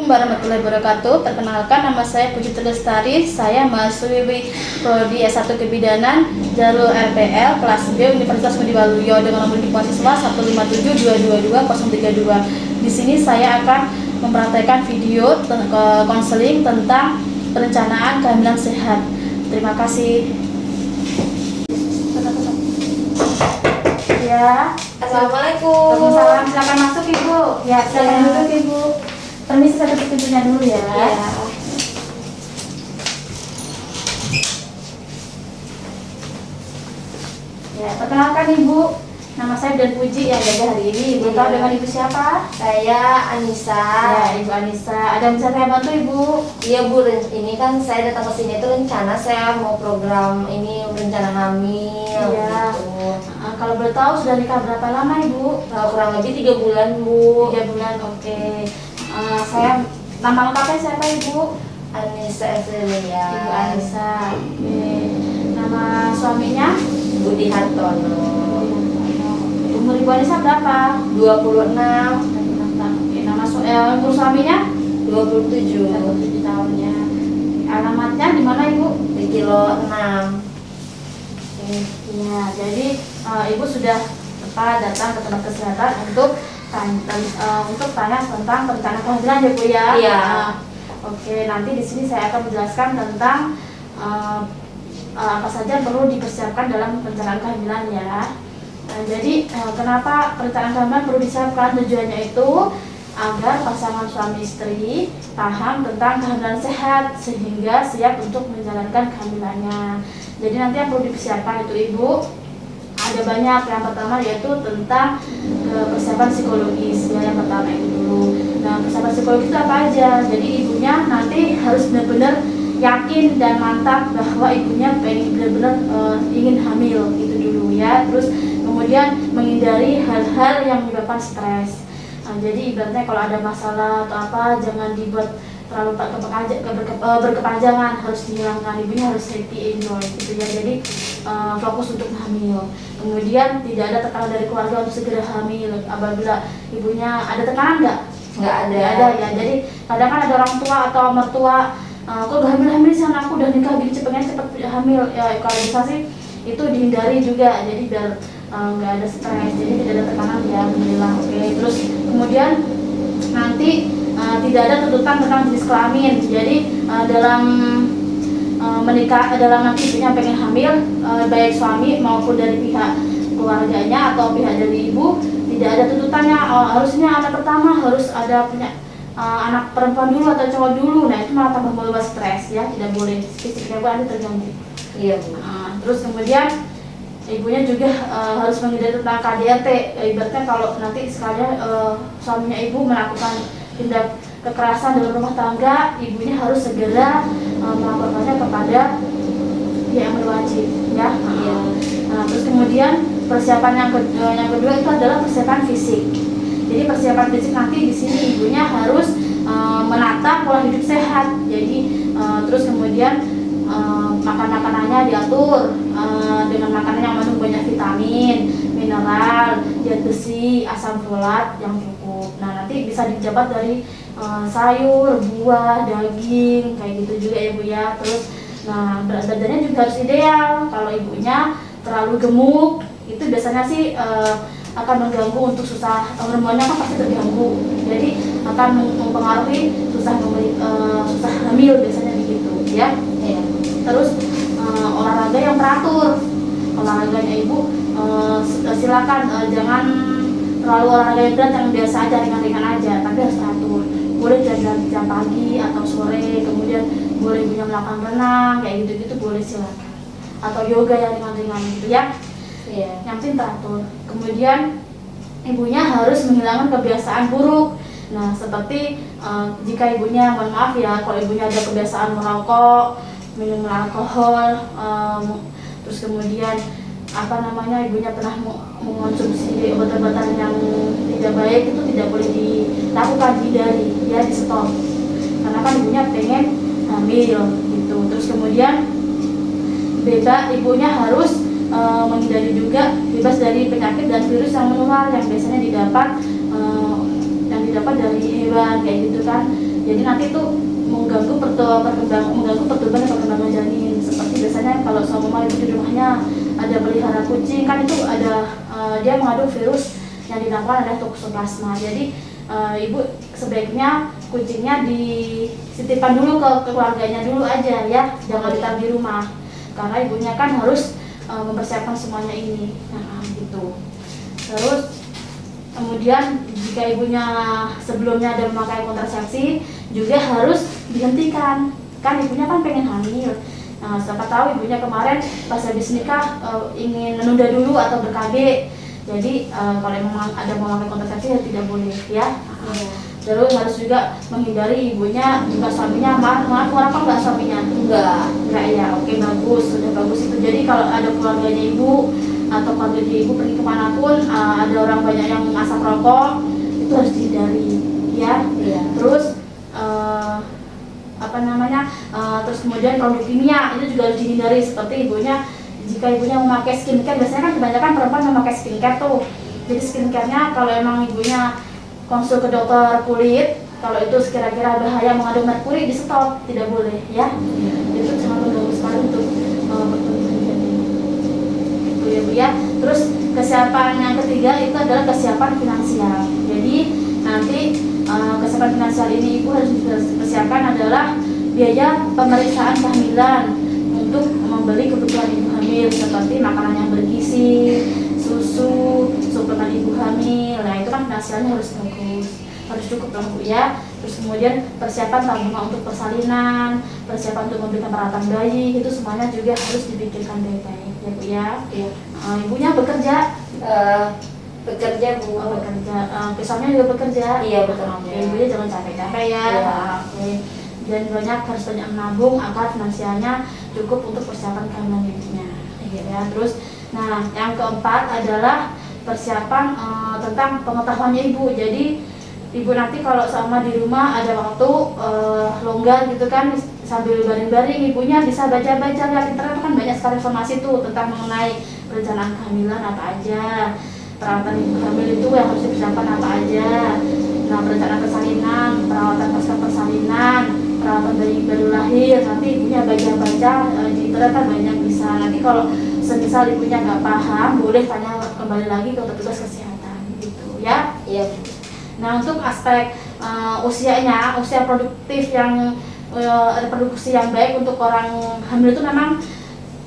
warahmatullahi wabarakatuh. Perkenalkan, nama saya Puji Lestari. Saya mahasiswi Prodi S1 Kebidanan jalur RPL kelas B Universitas Ngudi Waluyo dengan nomor induk mahasiswa 157222032. Di sini saya akan mempraktekkan video konseling tentang perencanaan kehamilan sehat. Terima kasih. Ya. Assalamualaikum. Waalaikumsalam. Silakan masuk Ibu. Ya, silakan duduk Ibu. Permisi, saya tutup pintunya dulu ya. Ya, perkenalkan Ibu. Nama saya Dan Puji yang jaga hari ini. Ibu tahu dengan Ibu siapa? Saya Anissa. Ya, Ibu Anissa. Ada yang bisa saya bantu Ibu? Iya Bu, ini kan saya datang ke sini tuh rencana saya mau program ini rencana hamil. Iya. Gitu. Kalau boleh tahu sudah nikah berapa lama Ibu? Kurang lebih 3 bulan Bu. 3 bulan, oke. Saya nama lengkapnya siapa Ibu? Anissa Evlilia. Ibu Anissa. Oke. Nama suaminya? Budi Hartono. Umur Ibu Anissa berapa? 26. Oke. Umur suaminya? 27. 27 tahun ya. Alamatnya di mana Ibu? Di kilo 6. Iya, jadi Ibu sudah datang ke tempat kesehatan untuk tanya tentang perencanaan kehamilan ya Bu ya. Iya. Oke, nanti di sini saya akan menjelaskan tentang apa saja yang perlu dipersiapkan dalam perencanaan kehamilan ya. Jadi kenapa perencanaan kehamilan perlu disiapkan? Tujuannya itu agar pasangan suami istri paham tentang kehamilan sehat sehingga siap untuk menjalankan kehamilannya. Jadi nanti yang perlu dipersiapkan itu Ibu ada banyak. Yang pertama yaitu tentang persiapan psikologis ya, yang pertama itu dulu. Nah, persiapan psikologis itu apa aja? Jadi ibunya nanti harus benar-benar yakin dan mantap bahwa ibunya benar-benar ingin hamil itu dulu ya. Terus kemudian menghindari hal-hal yang menyebabkan stres. Jadi ibaratnya kalau ada masalah atau apa jangan dibuat terlalu berkepanjangan, harus dihilangkan. Ibunya harus happy, enjoy gitu ya. Jadi fokus untuk hamil. Kemudian tidak ada tekanan dari keluarga untuk segera hamil. Apabila ibunya ada tekanan nggak ada ya. Jadi kadang kan ada orang tua atau mertua kok gak hamil sih anakku udah nikah gini pengen cepet hamil ya. Kalau bisa sih itu dihindari juga. Jadi biar nggak ada stres, jadi tidak ada tekanan ya, alhamdulillah. Oke. Terus kemudian nanti tidak ada tuntutan tentang jenis kelamin. Jadi dalam menikah, dalam nanti ibunya pengen hamil, baik suami maupun dari pihak keluarganya atau pihak dari ibu tidak ada tuntutannya harusnya anak pertama harus ada punya anak perempuan dulu atau cowok dulu. Nah itu malah tambah membawa stres ya, tidak boleh, fisiknya Bu nanti terganggu. Iya Bu. Terus kemudian ibunya juga harus menghindari tentang KDRT. Ibaratnya kalau nanti sekalian suaminya ibu melakukan tindak kekerasan dalam rumah tangga, ibunya harus segera melaporkannya kepada yang berwajib ya. Terus kemudian persiapan yang kedua itu adalah persiapan fisik. Jadi persiapan fisik nanti di sini ibunya harus menata pola hidup sehat. Jadi terus kemudian makanannya diatur dengan makanan yang mengandung banyak vitamin, mineral, zat besi, asam folat yang cukup. Nah nanti bisa dijabat dari sayur, buah, daging kayak gitu juga ya Bu ya. Terus nah berat badannya juga harus ideal. Kalau ibunya terlalu gemuk itu biasanya sih akan mengganggu untuk susah, hormonnya kan pasti terganggu. Jadi akan mempengaruhi susah hamil biasanya begitu ya. Terus olahraga yang teratur. Olahraganya ibu silakan jangan terlalu olahraga yang berat, yang biasa aja, ringan-ringan aja, tapi harus teratur. Boleh jam pagi atau sore, kemudian boleh ibunya melakukan renang kayak gitu-gitu, boleh silakan. Atau yoga yang ringan-ringan gitu ya. Yang penting teratur. Kemudian ibunya harus menghilangkan kebiasaan buruk. Nah seperti jika ibunya, mohon maaf ya, kalau ibunya ada kebiasaan merokok, minum alkohol, terus kemudian ibunya pernah mengonsumsi obat-obatan yang tidak baik, itu tidak boleh dilakukan, dihindari ya, di stop karena kan ibunya pengen hamil gitu. Terus kemudian ibunya harus menghindari juga bebas dari penyakit dan virus yang menular yang biasanya didapat dari hewan kayak gitu kan. Jadi nanti itu mengganggu pertumbuhan dan perkembangan janin. Seperti biasanya kalau seumpama ibu di rumahnya ada pelihara kucing, kan itu ada dia mengandung virus yang dinamakan adalah toksoplasma. Jadi ibu sebaiknya kucingnya dititipkan dulu ke keluarganya dulu aja ya, jangan ditaruh di rumah, karena ibunya kan harus mempersiapkan semuanya ini. Nah gitu. Terus kemudian jika ibunya sebelumnya ada memakai kontrasepsi juga harus dihentikan, kan ibunya kan pengen hamil. Nah, siapa tahu ibunya kemarin pas habis nikah ingin menunda dulu atau ber-KB. Jadi kalau memang ada memakai kontrasepsi ya tidak boleh ya. Terus harus juga menghindari ibunya jika suaminya maaf apa enggak suaminya? Enggak ya. Oke, bagus, sudah bagus itu. Jadi kalau ada keluarganya ibu atau keluarga ibu pergi kemanapun ada orang banyak yang asap rokok, itu harus dihindari ya. Terus terus kemudian produk kimia itu juga harus dihindari, seperti ibunya jika ibunya memakai skincare, biasanya kan kebanyakan perempuan memakai skincare tuh. Jadi skincarenya kalau emang ibunya konsul ke dokter kulit, kalau itu kira-kira bahaya mengandung merkuri, di stop, tidak boleh ya. Itu sangat mengganggu sekali untuk pertumbuhan janin. Itu ya Bu ya. Terus kesiapan yang ketiga itu adalah kesiapan finansial. Jadi nanti kesiapan finansial ini ibu harus dipersiapkan adalah biaya pemeriksaan kehamilan untuk membeli kebutuhan ibu hamil seperti makanan yang bergizi, susu, suplemen ibu hamil. Nah itu kan finansialnya harus bagus, harus cukup dong Bu ya. Terus kemudian persiapan tabungan untuk persalinan, persiapan untuk memberikan perawatan bayi, itu semuanya juga harus dipikirkan baik-baik ya Bu ya. Ibunya bekerja? Bekerja Bu. Bekerja. Suaminya juga bekerja? Iya bekerja. Ibunya jangan capek-capek ya. Oke. Dan harus banyak menabung agar finansialnya cukup untuk persiapan kehamilan ibunya. Ya. Terus, nah yang keempat adalah persiapan tentang pengetahuannya ibu. Jadi ibu nanti kalau sama di rumah ada waktu longgar gitu kan, sambil baring-baring ibunya bisa baca-baca, lihat internet kan banyak sekali informasi tuh tentang mengenai perencanaan kehamilan apa aja, perawatan ibu hamil itu yang harus dipersiapkan apa aja. Nah perencanaan persalinan, perawatan pasca persalinan, perawatan bayi baru lahir, nanti ibunya baca-baca di internet kan banyak bisa. Nanti kalau semisal ibunya nggak paham, boleh tanya kembali lagi ke petugas kesehatan gitu ya. Iya. Nah untuk aspek usianya, usia produktif yang reproduksi yang baik untuk orang hamil itu memang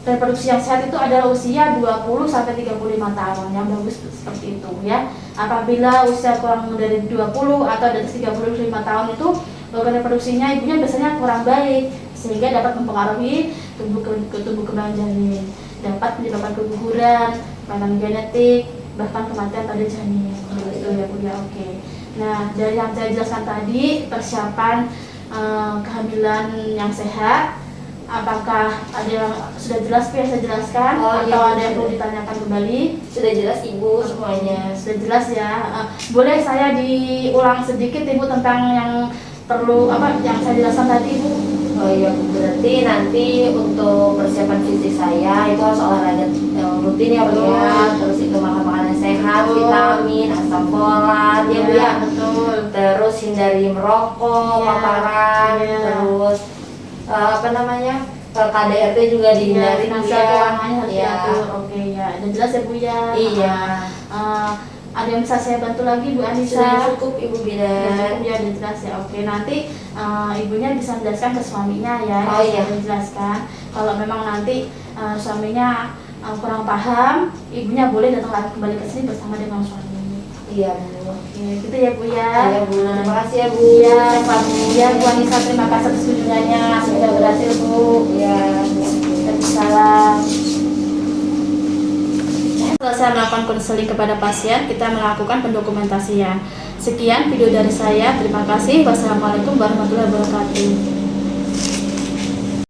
reproduksi yang sehat itu adalah usia 20 sampai 35 tahun, yang bagus seperti itu ya. Apabila usia kurang dari 20 atau di atas 35 tahun itu organ reproduksinya ibunya biasanya kurang baik, sehingga dapat mempengaruhi tumbuh kembang janin, dapat menyebabkan keguguran, kelainan genetik, bahkan kematian pada janin. Itu ya Bu ya. Oke. Nah dari yang saya jelaskan tadi, persiapan kehamilan yang sehat, apakah ada yang sudah jelas yang saya jelaskan atau ada yang perlu ditanyakan kembali? Sudah jelas Ibu semuanya. Sudah jelas ya. Boleh saya diulang sedikit Ibu tentang yang perlu yang saya jelaskan tadi Ibu? Oh iya, berarti nanti untuk persiapan fisik saya itu harus olahraga rutin ya Bu ya. Terus itu makan makanan sehat, vitamin, asam folat ya Bu ya. Betul. Terus hindari merokok, paparan, terus KDRT juga dihindari Bu ya. Keuangannya harus diatur. Oke ya, udah jelas ya Bu ya. Iya. Ada yang bisa saya bantu lagi Bu Anissa? Sudah cukup Ibu Bidan. Ya udah jelas ya. Oke, nanti ibunya bisa menjelaskan ke suaminya ya. Oh iya. Menjelaskan kalau memang nanti suaminya kurang paham, ibunya boleh datang lagi kembali ke sini bersama dengan suami. Iya Bu. Oke, gitu ya Bu ya. Iya Bu. Terima kasih ya Bu. Iya Pak Bu. Ya Bu Anissa, terima kasih atas kunjungannya. Semoga berhasil Bu. Iya. Waalaikumsalam. Selesai melakukan konseling kepada pasien, kita melakukan pendokumentasian. Sekian video dari saya. Terima kasih. Wassalamualaikum warahmatullahi wabarakatuh.